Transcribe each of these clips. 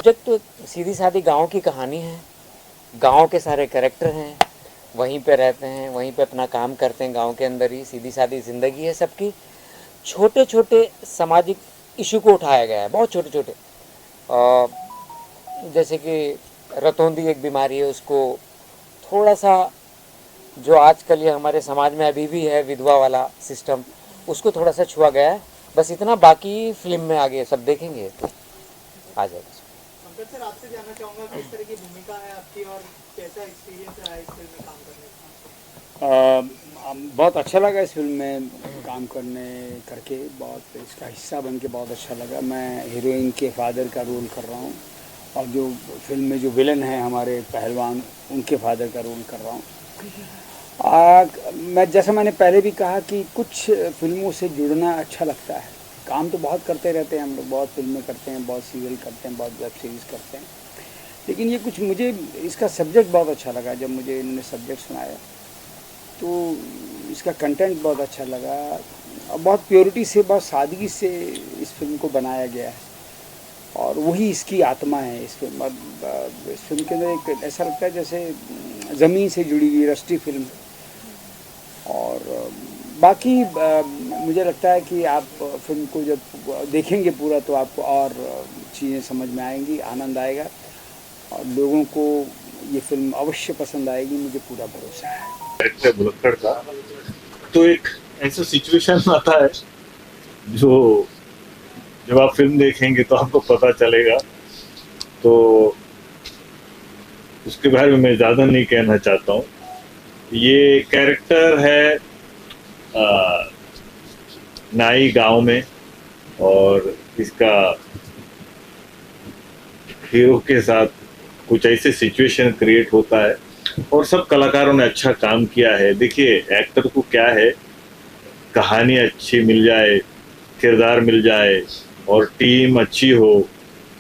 Project तो सीधी सादी गांव की कहानी है। गांव के सारे कैरेक्टर हैं, वहीं पे रहते हैं, वहीं पे अपना काम करते हैं, गांव के अंदर ही सीधी सादी ज़िंदगी है सबकी। छोटे छोटे सामाजिक इशू को उठाया गया है, बहुत छोटे छोटे। जैसे कि रतौंधी एक बीमारी है, उसको थोड़ा सा, जो आजकल ये हमारे समाज में अभी भी है विधवा वाला सिस्टम, उसको थोड़ा सा छुआ गया है, बस इतना। बाकी फिल्म में आगे सब देखेंगे तो आ जाएगा। पंकज सर, आपसे जानना चाहूँगा किस तरह की भूमिका है आपकी और कैसा एक्सपीरियंस रहा है इस फिल्म में काम करने का? बहुत अच्छा लगा इस फिल्म में काम करके, बहुत इसका हिस्सा बन के बहुत अच्छा लगा। मैं हीरोइन के फादर का रोल कर रहा हूँ और जो फिल्म में जो विलन है हमारे पहलवान, उनके फादर का रोल कर रहा हूँ। मैं जैसा मैंने पहले भी कहा कि कुछ फिल्मों से जुड़ना अच्छा लगता है। काम तो बहुत करते रहते हैं हम लोग, बहुत फिल्में करते हैं, बहुत सीरियल करते हैं, बहुत वेब सीरीज़ करते हैं, लेकिन ये कुछ, मुझे इसका सब्जेक्ट बहुत अच्छा लगा। जब मुझे इन्होंने सब्जेक्ट सुनाया तो इसका कंटेंट बहुत अच्छा लगा और बहुत प्योरिटी से, बहुत सादगी से इस फिल्म को बनाया गया है और वही इसकी आत्मा है इस फिल्म। और इस फिल्म के अंदर एक ऐसा लगता है जैसे ज़मीन से जुड़ी हुई रस्टी फिल्म। और बाकी मुझे लगता है कि आप फिल्म को जब देखेंगे पूरा तो आपको और चीज़ें समझ में आएंगी, आनंद आएगा और लोगों को ये फिल्म अवश्य पसंद आएगी, मुझे पूरा भरोसा है। कैरेक्टर भुलक्कड़ का तो एक ऐसा सिचुएशन आता है जो जब आप फिल्म देखेंगे तो आपको पता चलेगा, तो उसके बारे में मैं ज़्यादा नहीं कहना चाहता हूँ। ये कैरेक्टर है नाई गांव में और इसका हीरो के साथ कुछ ऐसे सिचुएशन क्रिएट होता है और सब कलाकारों ने अच्छा काम किया है। देखिए, एक्टर को क्या है, कहानी अच्छी मिल जाए, किरदार मिल जाए और टीम अच्छी हो,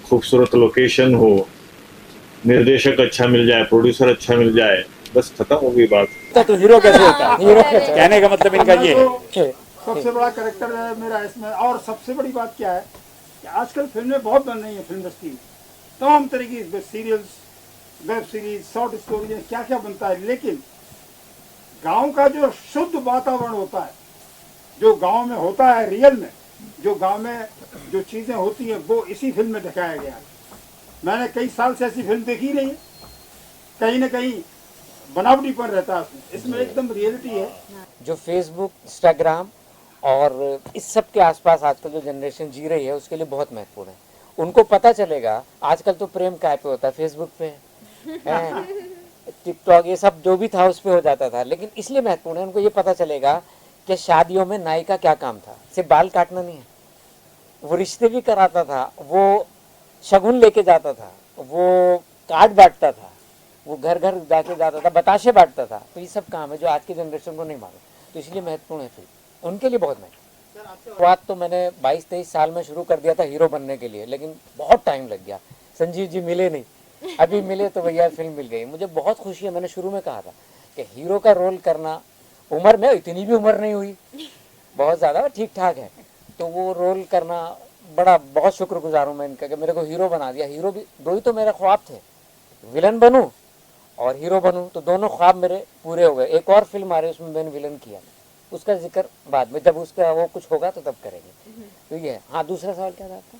खूबसूरत लोकेशन हो, निर्देशक अच्छा मिल जाए, प्रोड्यूसर अच्छा मिल जाए, बस खत्म हो गई बात। तो हीरो कैसे होता है? हीरो कहने का मतलब इनका ये है। सबसे बड़ा कैरेक्टर है मेरा इसमें। और सबसे बड़ी बात क्या है कि आजकल फिल्में बहुत बन रही हैं, फिल्म इंडस्ट्री में तमाम तरीके की serials, web series, short story, क्या क्या बनता है, लेकिन गांव का जो शुद्ध वातावरण होता है, जो गांव में होता है रियल में, जो गांव में जो चीज़ें होती हैं, वो इसी फिल्म में दिखाया गया है। मैंने कई साल से ऐसी फिल्म देखी नहीं है, कहीं ना कहीं बनावटीपन रहता है इसमें एकदम रियलिटी है। जो फेसबुक, इंस्टाग्राम और इस सब के आसपास आजकल जो जनरेशन जी रही है, उसके लिए बहुत महत्वपूर्ण है। उनको पता चलेगा, आजकल तो प्रेम काय पे होता है, फेसबुक पे है, टिकटॉक, ये सब जो भी था उस पे हो जाता था। लेकिन इसलिए महत्वपूर्ण है, उनको ये पता चलेगा कि शादियों में नाई का क्या काम था। सिर्फ बाल काटना नहीं है, वो रिश्ते भी कराता था, वो शगुन लेके जाता था, वो कार्ड बांटता था, वो घर घर जाके जाता था, बताशे बांटता था। तो ये सब काम है जो आज की जनरेशन को नहीं मालूम, तो इसलिए महत्वपूर्ण है फिल्म, उनके लिए बहुत महत्वपूर्ण। शुरुआत तो मैंने 22-23 साल में शुरू कर दिया था हीरो बनने के लिए, लेकिन बहुत टाइम लग गया। संजीव जी मिले नहीं, अभी मिले तो भैया फिल्म मिल गई। मुझे बहुत खुशी है, मैंने शुरू में कहा था कि हीरो का रोल करना, उम्र में इतनी भी उम्र नहीं हुई बहुत ज़्यादा, ठीक ठाक है, तो वो रोल करना बहुत शुक्रगुजार हूँ मैं इनका कि मेरे को हीरो बना दिया। हीरो भी दो ही तो मेरे ख्वाब थे, विलन बनूं और हीरो बनूं, तो दोनों ख्वाब मेरे पूरे हो गए। एक और फिल्म आ रही है, उसमें मैंने विलन किया, उसका जिक्र बाद में, जब उसका वो कुछ होगा तो तब करेंगे। तो ये है। हाँ, दूसरा सवाल क्या था आपका?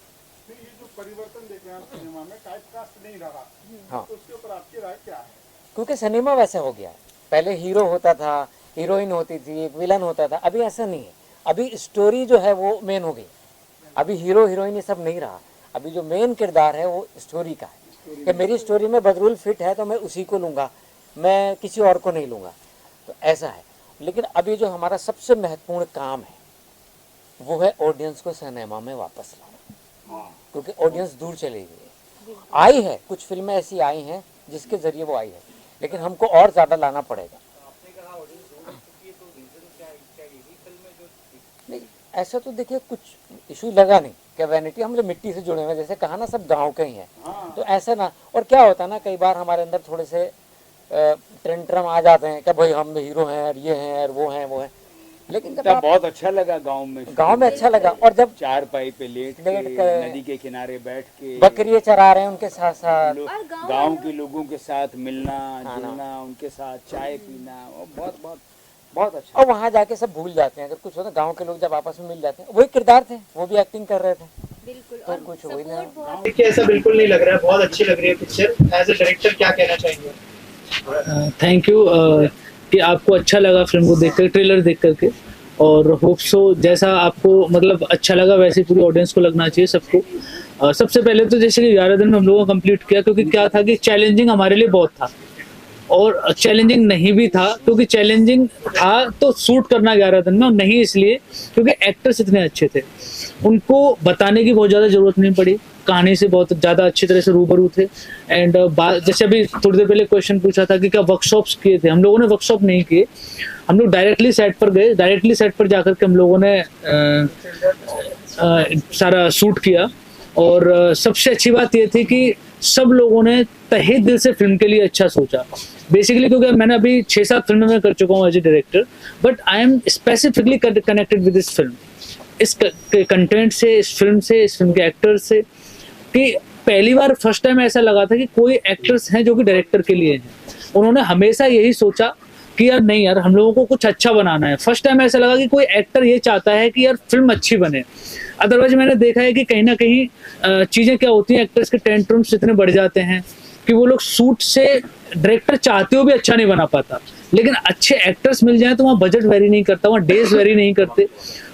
ये जो परिवर्तन देख रहे हैं सिनेमा में, टाइपकास्ट नहीं रहा, हाँ, तो उसके ऊपर आपकी राय क्या है? क्योंकि सिनेमा वैसा हो गया है। पहले हीरो होता था, हीरोइन होती थी, एक विलन होता था, अभी ऐसा नहीं है। अभी स्टोरी जो है वो मेन हो गई। अभी हीरो हीरोइन ये सब नहीं रहा, अभी जो मेन किरदार है वो स्टोरी का है कि मेरी स्टोरी में बदरुल फिट है तो मैं उसी को लूँगा, मैं किसी और को नहीं लूँगा, तो ऐसा है। लेकिन अभी जो हमारा सबसे महत्वपूर्ण काम है वो है ऑडियंस को सिनेमा में वापस लाना, क्योंकि ऑडियंस दूर चली गई है। आई है, कुछ फिल्में ऐसी आई हैं जिसके ज़रिए वो आई है, लेकिन हमको और ज़्यादा लाना पड़ेगा। नहीं, ऐसा तो देखिए कुछ इशू लगा नहीं कि वैनिटी, हम लोग मिट्टी से जुड़े हुए, जैसे कहा ना, सब गांव के ही हैं, तो ऐसा ना। और क्या होता है ना, कई बार हमारे अंदर थोड़े से टेंट्रम आ जाते हैं कि भाई हम हीरो हैं और ये हैं और वो हैं वो हैं। लेकिन जब तब आप बहुत अच्छा लगा गांव में अच्छा लगा, और जब चारपाई पे लेट लेट के के नदी के किनारे बैठ के बकरियां चरा रहे हैं उनके साथ साथ, गांव के लोगों के साथ मिलना जुलना, उनके साथ चाय पीना, वो बहुत बहुत बहुत अच्छा। और वहाँ जाके सब भूल जाते हैं, अगर कुछ होता गांव के लोग जब आपस में मिल जाते हैं, वही किरदार थे, वो भी एक्टिंग कर रहे थे, बिल्कुल। तो और कुछ हो ही नहीं। सपोर्ट बहुत देखिए ऐसा बिल्कुल नहीं लग रहा है, बहुत अच्छी लग रही है पिक्चर। एज ए डायरेक्टर क्या कहना चाहेंगे? थैंक यू कि आपको अच्छा लगा फिल्म को देख कर, ट्रेलर देख करके, और होप सो जैसा आपको मतलब अच्छा लगा वैसे पूरी ऑडियंस को लगना चाहिए सबको। सबसे पहले तो जैसे कि 11 दिन में हम लोगों ने कंप्लीट किया, क्योंकि क्या था कि चैलेंजिंग हमारे लिए बहुत था, और चैलेंजिंग नहीं भी था, क्योंकि चैलेंजिंग था तो शूट करना 11 दिन में, और नहीं इसलिए क्योंकि एक्टर्स इतने अच्छे थे, उनको बताने की बहुत ज़्यादा ज़रूरत नहीं पड़ी, कहानी से बहुत ज़्यादा अच्छी तरह से रूबरू थे। एंड जैसे अभी थोड़ी देर पहले क्वेश्चन पूछा था कि क्या वर्कशॉप्स किए थे, हम लोगों ने वर्कशॉप नहीं किए, हम लोग डायरेक्टली सेट पर गए, डायरेक्टली सेट पर जाकर के हम लोगों ने सारा शूट किया। और सबसे अच्छी बात ये थी कि सब लोगों ने तहे दिल से फिल्म के लिए अच्छा सोचा, बेसिकली क्योंकि मैंने अभी 6-7 फिल्में में कर चुका हूँ as a director, but I am specifically connected with this film, इस कंटेंट से, इस फिल्म के एक्टर्स से, कि पहली बार फर्स्ट टाइम ऐसा लगा था कि कोई एक्टर्स हैं जो कि डायरेक्टर के लिए हैं। उन्होंने हमेशा यही सोचा कि यार नहीं यार, हम लोगों को कुछ अच्छा बनाना है। फर्स्ट टाइम ऐसा लगा कि कोई एक्टर ये चाहता है कि यार फिल्म अच्छी बने। अदरवाइज मैंने देखा है कि कहीं ना कहीं चीज़ें क्या होती हैं, एक्टर्स के टेंट्रम्स इतने बढ़ जाते हैं कि वो लोग शूट से डायरेक्टर चाहते हो भी अच्छा नहीं बना पाता। लेकिन अच्छे एक्टर्स मिल जाए तो वहाँ बजट वेरी नहीं करता, वहाँ डेज वेरी नहीं करते,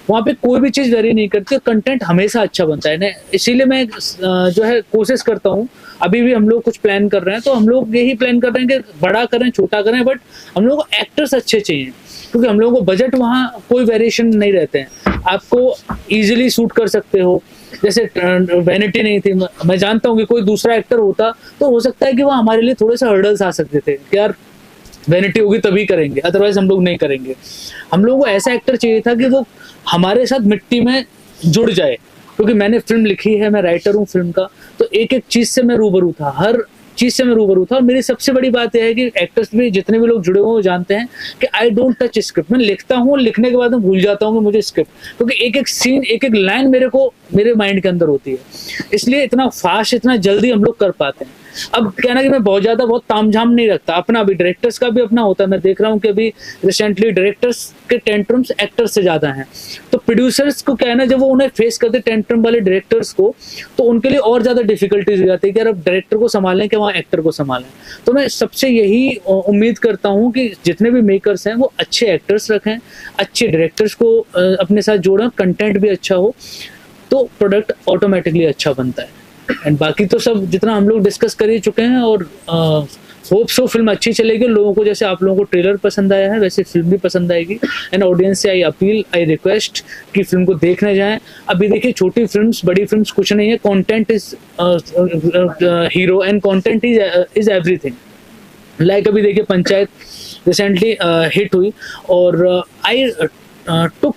वहाँ पे कोई भी चीज़ वेरी नहीं करती, कंटेंट हमेशा अच्छा बनता है। इसीलिए मैं जो है कोशिश करता हूँ, अभी भी हम लोग कुछ प्लान कर रहे हैं, तो हम लोग यही प्लान कर रहे हैं कि बड़ा करें छोटा करें, बट हम लोग को एक्टर्स अच्छे चाहिए, क्योंकि हम लोगों को बजट वहाँ कोई वेरिएशन नहीं रहते हैं, आपको ईजिली शूट कर सकते हो। जैसे वैनिटी नहीं थी, मैं जानता हूँ कि कोई दूसरा एक्टर होता तो हो सकता है कि वो हमारे लिए थोड़े से हर्डल्स आ सकते थे कि यार वैनिटी होगी तभी करेंगे, अदरवाइज हम लोग नहीं करेंगे। हम लोगों को ऐसा एक्टर चाहिए था कि वो हमारे साथ मिट्टी में जुड़ जाए, क्योंकि मैंने फिल्म लिखी है, मैं राइटर हूँ फिल्म का, तो एक एक चीज़ से मैं रूबरू था, हर चीज़ से मैं रूबरू था। और मेरी सबसे बड़ी बात यह है कि एक्टर्स भी जितने भी लोग जुड़े हुए वो जानते हैं कि आई डोंट टच स्क्रिप्ट। मैं लिखता हूँ, लिखने के बाद मैं भूल जाता हूँ कि मुझे स्क्रिप्ट, क्योंकि एक एक सीन, एक एक लाइन मेरे माइंड के अंदर होती है, इसलिए इतना फास्ट, इतना जल्दी हम लोग कर पाते हैं। अब कहना कि मैं बहुत तामझाम नहीं रखता, अपना अभी डायरेक्टर्स का भी अपना होता है। मैं देख रहा हूँ कि अभी रिसेंटली डायरेक्टर्स के टेंट्रम्स एक्टर्स से ज़्यादा हैं, तो प्रोड्यूसर्स को क्या है ना, जब वो उन्हें फेस करते टेंट्रम वाले डायरेक्टर्स को, तो उनके लिए और ज़्यादा डिफिकल्टीज हो जाती है कि यार अब डायरेक्टर को संभालें कि वहाँ एक्टर को संभालें। तो मैं सबसे यही उम्मीद करता हूँ कि जितने भी मेकर्स हैं वो अच्छे एक्टर्स रखें, अच्छे डायरेक्टर्स को अपने साथ जोड़ें, कंटेंट भी अच्छा हो, तो प्रोडक्ट ऑटोमेटिकली अच्छा बनता है। एंड बाकी तो सब जितना हम लोग डिस्कस कर ही चुके हैं, और होप सो फिल्म अच्छी चलेगी। लोगों को जैसे आप लोगों को ट्रेलर पसंद आया है वैसे फिल्म भी पसंद आएगी। एंड ऑडियंस से आई रिक्वेस्ट कि फिल्म को देखने जाएं। अभी देखिए, छोटी फिल्म्स बड़ी फिल्म्स कुछ नहीं है, content is hero and content is everything. Like अभी देखिए पंचायत रिसेंटली हिट हुई, और I took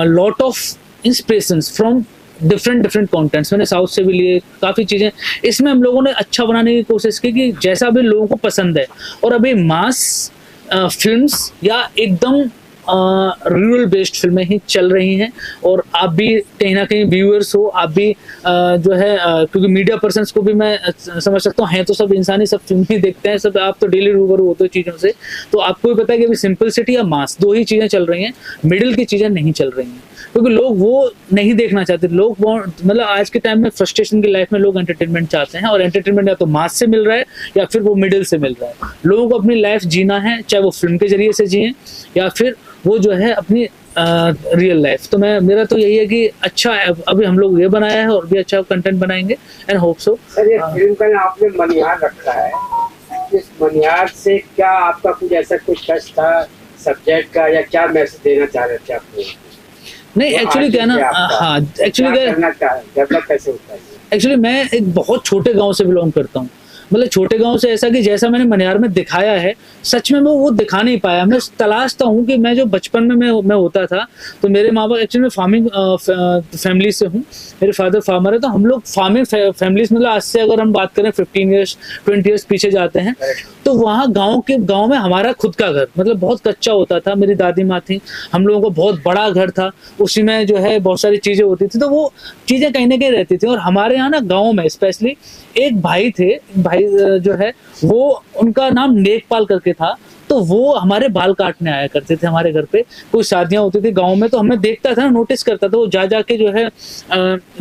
lot of inspirations from different contents. मैंने साउथ से भी लिए काफ़ी चीज़ें, इसमें हम लोगों ने अच्छा बनाने की कोशिश की कि जैसा भी लोगों को पसंद है। और अभी मास फिल्म्स या एकदम रूरल बेस्ड फिल्में ही चल रही हैं, और आप भी कहीं ना कहीं व्यूअर्स हो, आप भी जो है क्योंकि मीडिया पर्सन्स को भी मैं समझ सकता हूँ, हैं तो सब इंसानी, सब फिल्म ही देखते हैं, सब आप तो डेली रूबरू होते हो चीज़ों से, तो आपको भी पता है कि अभी सिंपलिसिटी या मास दो ही चीज़ें चल रही हैं, मिडिल की चीज़ें नहीं चल रही हैं, क्योंकि लोग वो नहीं देखना चाहते। लोग मतलब आज के टाइम में फ्रस्ट्रेशन की लाइफ में लोग एंटरटेनमेंट चाहते हैं, और एंटरटेनमेंट या तो मास से मिल रहा है या फिर वो मिडिल से मिल रहा है। लोगों को अपनी लाइफ जीना है, चाहे वो फिल्म के जरिए से जिए या फिर वो जो है अपनी रियल लाइफ। तो मेरा तो यही है कि अच्छा अभी हम लोग ये बनाया है और भी अच्छा कंटेंट बनाएंगे, एंड होप सो। सर, ये फिल्म का आपने मनिहार रखा है, इस मनिहार से क्या आपका कुछ ऐसा कुछ टच था सब्जेक्ट का, या क्या मैसेज देना चाह रहे थे आपको? नहीं, एक्चुअली क्या ना, हाँ एक्चुअली क्या, डेवलप कैसे होता है? एक्चुअली मैं एक बहुत छोटे गांव से बिलोंग करता हूँ। मतलब छोटे गांव से ऐसा कि जैसा मैंने मनिहार में दिखाया है सच में वो दिखा नहीं पाया। मैं तलाशता हूँ कि मैं जो बचपन में मैं होता था, तो मेरे माँ बाप एक्चुअली मैं फार्मिंग फैमिली से हूँ, मेरे फादर फार्मर है, तो हम लोग फार्मिंग फैमिलीज मतलब आज से अगर हम बात करें 15 ईयर्स 20 ईयर्स पीछे जाते हैं, तो वहाँ गांव में हमारा खुद का घर मतलब बहुत कच्चा होता था। मेरी दादी माँ थी, हम लोगों को बहुत बड़ा घर था, उसी में जो है बहुत सारी चीजें होती थी, तो वो चीजें कहीं ना कहीं रहती थी। और हमारे यहाँ ना गाँव में स्पेशली एक भाई थे, भाई जो है वो उनका नाम नेकपाल करके था, तो वो हमारे बाल काटने आया करते थे हमारे घर पे। कोई शादियां होती थी गांव में, तो हमें देखता था, नोटिस करता था, वो जा जाके जो है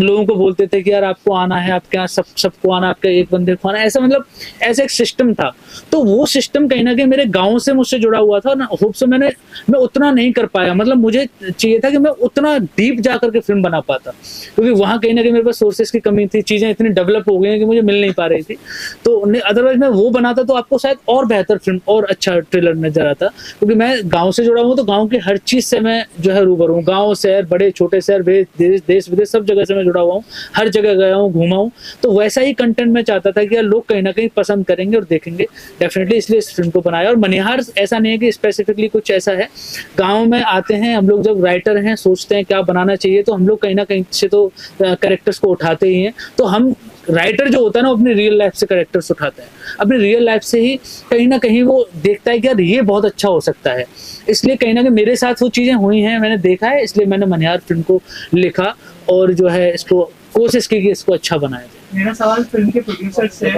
लोगों को बोलते थे कि यार आपको आना है, आपके यहाँ सबको आना, आपके एक बंदे को आना, ऐसा मतलब ऐसा एक सिस्टम था। तो वो सिस्टम कहीं ना कहीं मेरे गाँव से मुझसे जुड़ा हुआ था ना। होप से मैं उतना नहीं कर पाया, मतलब मुझे चाहिए था कि मैं उतना डीप जा करके फिल्म बना पाता, क्योंकि वहाँ कहीं ना कहीं मेरे पास सोर्सेस की कमी थी, चीजें इतनी डेवलप हो गई हैं कि मुझे मिल नहीं पा रही थी। तो अदरवाइज मैं वो बनाता तो आपको शायद और बेहतर फिल्म और अच्छा ट्रेलर नजर आता, क्योंकि मैं गांव से जुड़ा हूँ, तो गांव की हर चीज से मैं जो है रूबरू हूँ। गांव शहर बड़े छोटे शहर देश विदेश सब जगह से मैं जुड़ा हुआ हूँ, हर जगह गया हूँ, घूमा हूँ। तो वैसा ही कंटेंट मैं चाहता था कि यार लोग कहीं ना कहीं पसंद करेंगे और देखेंगे डेफिनेटली, इसलिए इस फिल्म को बनाया। और मनिहार ऐसा नहीं है कि स्पेसिफिकली कुछ ऐसा है, गाँव में आते हैं हम लोग, जब राइटर हैं सोचते हैं क्या बनाना चाहिए, तो हम लोग कहीं ना कहीं से तो कैरेक्टर्स को उठाते ही हैं। तो हम राइटर जो होता है ना, अपनी रियल लाइफ से कैरेक्टर्स उठाता है, अपनी रियल लाइफ से ही कहीं ना कहीं वो देखता है कि यार ये बहुत अच्छा हो सकता है। इसलिए कहीं ना कहीं मेरे साथ वो चीज़ें हुई हैं, मैंने देखा है, इसलिए मैंने मनिहार फिल्म को लिखा और जो है इसको कोशिश की कि इसको अच्छा बनाया जाए। मेरा सवाल फिल्म के प्रोड्यूसर से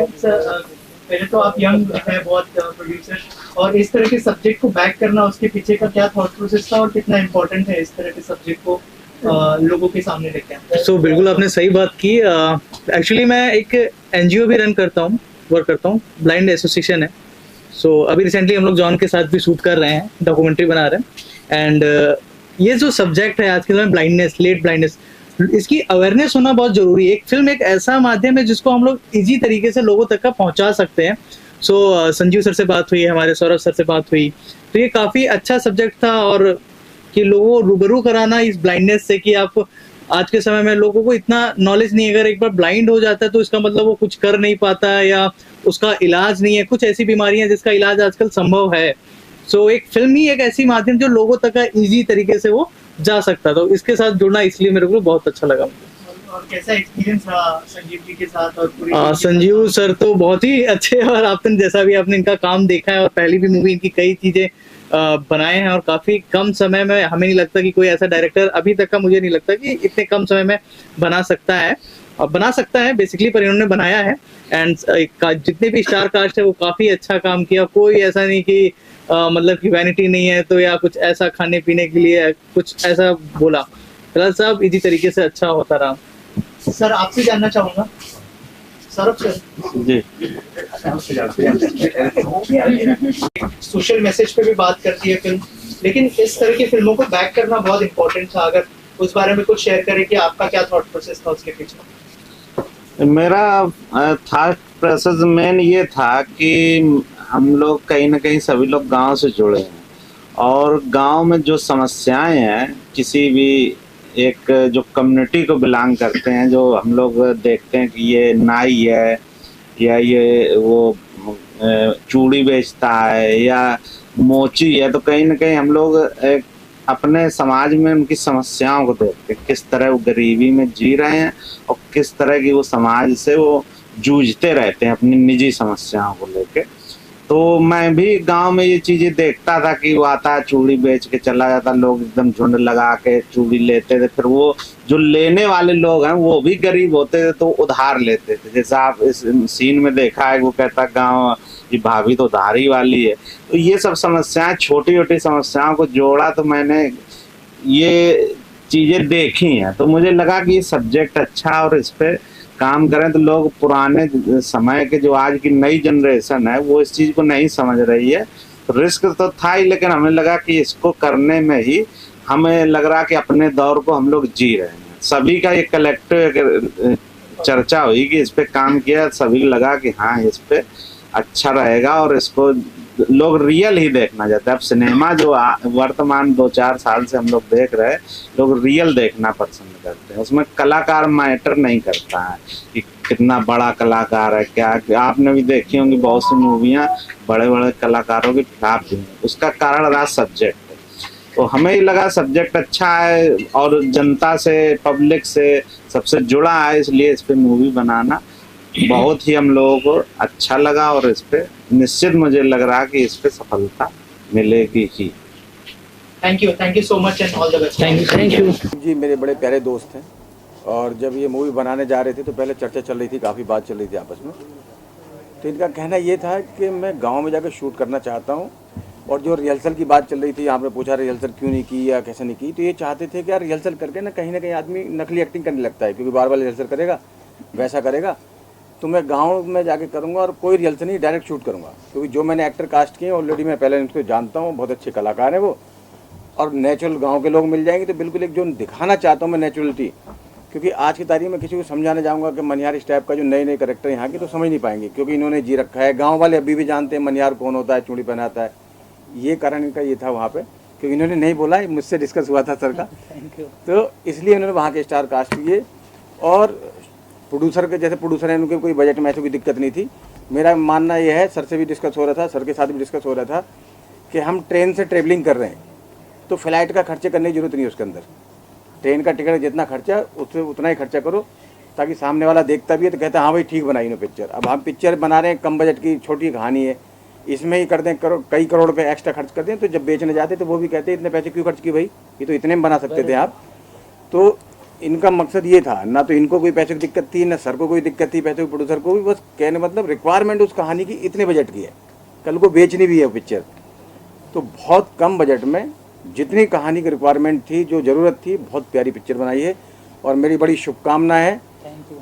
पहले तो आप यंग है बहुत प्रोड्यूसर, और इस तरह के सब्जेक्ट को बैक करना, उसके पीछे का क्या थॉट प्रोसेस था और कितना इम्पोर्टेंट है इस तरह के सब्जेक्ट को लोगों के सामने लेके आना। सो बिल्कुल आपने सही बात की। एक्चुअली मैं एक एनजीओ भी रन करता हूँ, वर्क करता हूँ, ब्लाइंड एसोसिएशन है। सो अभी रिसेंटली हम लोग जॉन के साथ भी शूट कर रहे हैं, डॉक्यूमेंट्री बना रहे हैं। एंड ये जो सब्जेक्ट है आज के समय ब्लाइंडनेस, लेट ब्लाइंडनेस, इसकी अवेयरनेस होना बहुत जरूरी है। एक फिल्म एक ऐसा माध्यम है जिसको हम लोग इजी तरीके से लोगों तक का पहुंचा सकते हैं। सो संजीव सर से बात हुई, हमारे सौरभ सर से बात हुई, तो ये काफ़ी अच्छा सब्जेक्ट था। और कि लोगों को रूबरू कराना इस ब्लाइंडनेस से, कि आप आज के समय में लोगों को इतना नॉलेज नहीं है, अगर एक बार ब्लाइंड हो जाता है तो इसका मतलब वो कुछ कर नहीं पाता है या उसका इलाज नहीं है। कुछ ऐसी बीमारियां जिसका इलाज आजकल संभव है। सो एक फिल्म ही एक ऐसी माध्यम जो लोगों तक का इजी तरीके से वो जा सकता, तो इसके साथ जुड़ना इसलिए मेरे को बहुत अच्छा लगा। और कैसा एक्सपीरियंस रहा संजीव जी के साथ? और पूरी संजीव सर तो बहुत ही अच्छे, और आपने जैसा भी आपने इनका काम देखा है और पहली भी मूवी इनकी कई चीजें बनाए हैं, और काफी कम समय में, हमें नहीं लगता कि कोई ऐसा डायरेक्टर अभी तक का, मुझे नहीं लगता कि इतने कम समय में बना सकता है बेसिकली, पर इन्होंने बनाया है। एंड जितने भी स्टार कास्ट है वो काफी अच्छा काम किया। कोई ऐसा नहीं कि मतलब कि वैनिटी नहीं है तो, या कुछ ऐसा खाने पीने के लिए कुछ ऐसा बोला, फिलहाल सब इसी तरीके से अच्छा होता रहा। सर आपसे जानना चाहूंगा, सौरभ सर जी, सोशल मैसेज पे भी बात करती है फिल्म, लेकिन इस तरह की फिल्मों को बैक करना बहुत इम्पोर्टेंट था। अगर उस बारे में कुछ शेयर करें कि आपका क्या थॉट प्रोसेस था उसके पीछे? मेरा थॉट प्रोसेस मेन ये था कि हम लोग कहीं ना कहीं सभी लोग गांव से जुड़े हैं, और गांव में जो समस्याएं हैं, किसी भी एक जो कम्युनिटी को बिलोंग करते हैं, जो हम लोग देखते हैं कि ये नाई है या ये वो चूड़ी बेचता है या मोची है, तो कहीं ना कहीं हम लोग एक अपने समाज में उनकी समस्याओं को देखते हैं, किस तरह वो गरीबी में जी रहे हैं और किस तरह की वो समाज से वो जूझते रहते हैं अपनी निजी समस्याओं को लेके। तो मैं भी गांव में ये चीज़ें देखता था कि वो आता, चूड़ी बेच के चला जाता, लोग एकदम झुंड लगा के चूड़ी लेते थे, फिर वो जो लेने वाले लोग हैं वो भी गरीब होते थे तो उधार लेते थे। जैसा आप इस सीन में देखा है, वो कहता गांव की भाभी तो उधारी वाली है। तो ये सब समस्याएं, छोटी छोटी समस्याओं को जोड़ा, तो मैंने ये चीज़ें देखी हैं, तो मुझे लगा कि ये सब्जेक्ट अच्छा, और इस पर काम करें तो लोग पुराने समय के जो आज की नई जनरेशन है वो इस चीज़ को नहीं समझ रही है। तो रिस्क तो था ही, लेकिन हमें लगा कि इसको करने में ही हमें लग रहा कि अपने दौर को हम लोग जी रहे हैं। सभी का ये कलेक्टिव चर्चा हुई कि इस पे काम किया, सभी को लगा कि हाँ इस पे अच्छा रहेगा, और इसको लोग रियल ही देखना चाहते हैं। अब सिनेमा जो वर्तमान 2-4 साल से हम लोग देख रहे हैं, लोग रियल देखना पसंद करते हैं। उसमें कलाकार मैटर नहीं करता है कि कितना बड़ा कलाकार है क्या। आपने भी देखी होंगी बहुत सी मूवियाँ बड़े बड़े कलाकारों की फ्लॉप हुई, उसका कारण रहा सब्जेक्ट। तो हमें ही लगा सब्जेक्ट अच्छा है और जनता से, पब्लिक से सबसे जुड़ा है, इसलिए इस पे मूवी बनाना बहुत ही हम लोगों को अच्छा लगा और इस पे निश्चित मुझे लग रहा कि इस पे सफलता मिलेगी ही। Thank you so much and all the best. Thank you. जी मेरे बड़े प्यारे दोस्त हैं और जब ये मूवी बनाने जा रहे थे तो पहले चर्चा चल रही थी, काफ़ी बात चल रही थी आपस में। तो इनका कहना ये था कि मैं गांव में जाकर शूट करना चाहता हूं, और जो रिहर्सल की बात चल रही थी, आपने पूछा रिहर्सल क्यों नहीं की या कैसे नहीं की, तो ये चाहते थे कि यार रिहर्सल करके ना कहीं आदमी नकली एक्टिंग करने लगता है, क्योंकि बार बार रिहर्सल करेगा वैसा करेगा। तो मैं गाँव में जाके करूँगा और कोई रिहर्सल नहीं, डायरेक्ट शूट करूँगा, क्योंकि जो मैंने एक्टर कास्ट किए ऑलरेडी मैं पहले इनको जानता हूँ, बहुत अच्छे कलाकार हैं वो, और नेचुरल गांव के लोग मिल जाएंगे। तो बिल्कुल एक जो दिखाना चाहता हूँ मैं नेचुरलिटी, क्योंकि आज की तारीख में किसी को समझाने जाऊंगा कि मनिहार इस टाइप का जो नए नए करेक्टर यहाँ के तो समझ नहीं पाएंगे, क्योंकि इन्होंने जी रखा है। गांव वाले अभी भी जानते हैं मनिहार कौन होता है, चूड़ी पहनाता है। ये कारण इनका ये था वहाँ पे, क्योंकि इन्होंने नहीं बोला, मुझसे डिस्कस हुआ था सर का, तो इसलिए इन्होंने वहाँ के स्टार कास्ट किए। और प्रोड्यूसर के जैसे प्रोड्यूसर हैं, उनके कोई बजट में ऐसी कोई दिक्कत नहीं थी। मेरा मानना यह है, सर से भी डिस्कस हो रहा था, सर के साथ भी डिस्कस हो रहा था कि हम ट्रेन से ट्रेवलिंग कर रहे हैं तो फ्लाइट का खर्चे करने की जरूरत नहीं है। उसके अंदर ट्रेन का टिकट जितना खर्चा उससे उतना ही खर्चा करो, ताकि सामने वाला देखता भी है तो कहता है हाँ भाई ठीक बनाई ना पिक्चर। अब हम पिक्चर बना रहे हैं, कम बजट की छोटी कहानी है, इसमें ही कर दें कई करोड़ रुपए एक्स्ट्रा खर्च कर दें, तो जब बेचने जाते तो वो भी कहते हैं इतने पैसे क्यों खर्च किए भाई, ये तो इतने में बना सकते थे आप। तो इनका मकसद ये था, ना तो इनको कोई पैसे की दिक्कत थी, ना सर को कोई दिक्कत थी पैसे की, प्रोड्यूसर को भी। बस कहने मतलब रिक्वायरमेंट उस कहानी की इतने बजट की है, कल को बेचनी भी है पिक्चर, तो बहुत कम बजट में जितनी कहानी की रिक्वायरमेंट थी, जो ज़रूरत थी, बहुत प्यारी पिक्चर बनाई है। और मेरी बड़ी शुभकामना है,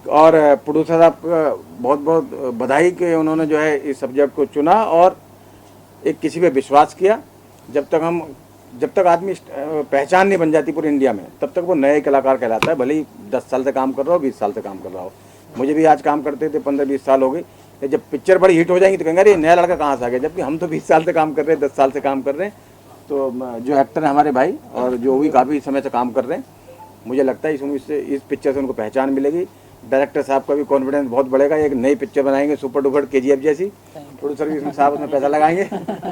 और प्रोड्यूसर साहब का बहुत बहुत बधाई कि उन्होंने जो है इस सब्जेक्ट को चुना और एक किसी पे विश्वास किया। जब तक आदमी पहचान नहीं बन जाती पूरे इंडिया में, तब तक वो नए कलाकार कहलाता है, भले ही 10 साल से काम कर रहा हो, 20 साल से काम कर रहा हो। मुझे भी आज काम करते थे 15-20 साल हो गए, जब पिक्चर बड़ी हिट हो जाएंगी तो कहेंगे अरे नया लड़का कहाँ से आ गया, जबकि हम तो 20 साल से काम कर रहे हैं, 10 साल से काम कर रहे हैं। तो जो एक्टर हैं हमारे भाई, और जो भी काफ़ी समय से काम कर रहे हैं, मुझे लगता है इस पिक्चर से उनको पहचान मिलेगी। डायरेक्टर साहब का भी कॉन्फिडेंस बहुत बढ़ेगा, एक नई पिक्चर बनाएंगे सुपर डुपर KGF जैसी। प्रोड्यूसर भी इसमें साहब उसमें पैसा लगाएंगे,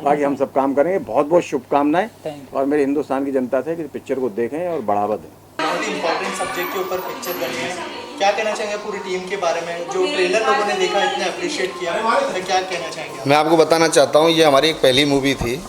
बाकी हम सब काम करेंगे। बहुत बहुत शुभकामनाएं, और मेरे हिंदुस्तान की जनता से कि पिक्चर को देखें और बढ़ावा दें। बहुत ही इंपॉर्टेंट सब्जेक्ट के ऊपर पिक्चर बनी है, क्या कहना चाहेंगे पूरी टीम के बारे में? जो ट्रेलर लोगों ने देखा, इतने अप्रिशिएट किया, तो क्या कहना चाहेंगे? मैं आपको बताना चाहता हूँ, ये हमारी एक पहली मूवी थी।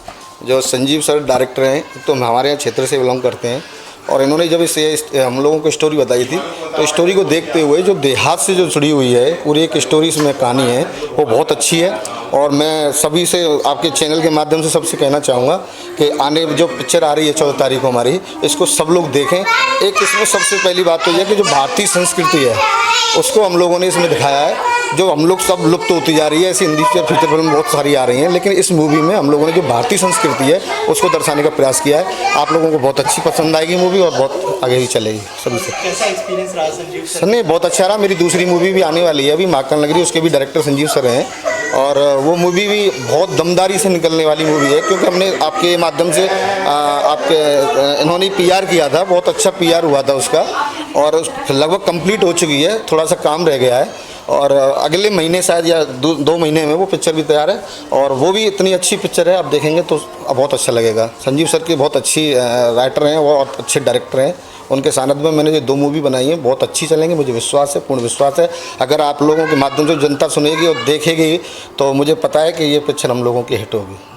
जो संजीव सर डायरेक्टर हैं, तो हमारे यहाँ क्षेत्र से बिलोंग करते हैं, और इन्होंने जब इसे हम लोगों को स्टोरी बताई थी, तो स्टोरी को देखते हुए जो देहात से जो जुड़ी हुई है पूरी एक स्टोरी इसमें कहानी है, वो बहुत अच्छी है। और मैं सभी से आपके चैनल के माध्यम से सबसे कहना चाहूँगा कि आने जो पिक्चर आ रही है 14 तारीख को हमारी, इसको सब लोग देखें। एक इसमें सबसे पहली बात तो यह कि जो भारतीय संस्कृति है उसको हम लोगों ने इसमें दिखाया है, जो हम लोग सब लुप्त होती जा रही है। ऐसी हिंदी फीचर फिल्म बहुत सारी आ रही हैं, लेकिन इस मूवी में हम लोगों ने जो भारतीय संस्कृति है उसको दर्शाने का प्रयास किया है। आप लोगों को बहुत अच्छी पसंद आएगी मूवी, और बहुत आगे ही चलेगी सभी से। कैसा एक्सपीरियंस रहा संजीव सर? नहीं, बहुत अच्छा रहा। मेरी दूसरी मूवी भी आने वाली है अभी, महाकाल नगरी, उसके भी डायरेक्टर संजीव सर हैं, और वो मूवी भी बहुत दमदारी से निकलने वाली मूवी है, क्योंकि हमने आपके माध्यम से इन्होंने PR किया था, बहुत अच्छा PR हुआ था उसका, और लगभग कंप्लीट हो चुकी है, थोड़ा सा काम रह गया है, और अगले महीने शायद या 2 महीने में वो पिक्चर भी तैयार है। और वो भी इतनी अच्छी पिक्चर है, आप देखेंगे तो बहुत अच्छा लगेगा। संजीव सर के बहुत अच्छी राइटर हैं, वो बहुत अच्छे डायरेक्टर हैं। उनके सानिध्य में मैंने जो 2 मूवी बनाई हैं, बहुत अच्छी चलेंगी, मुझे विश्वास है, पूर्ण विश्वास है। अगर आप लोगों के माध्यम से जनता सुनेगी और देखेगी, तो मुझे पता है कि ये पिक्चर हम लोगों की हिट होगी।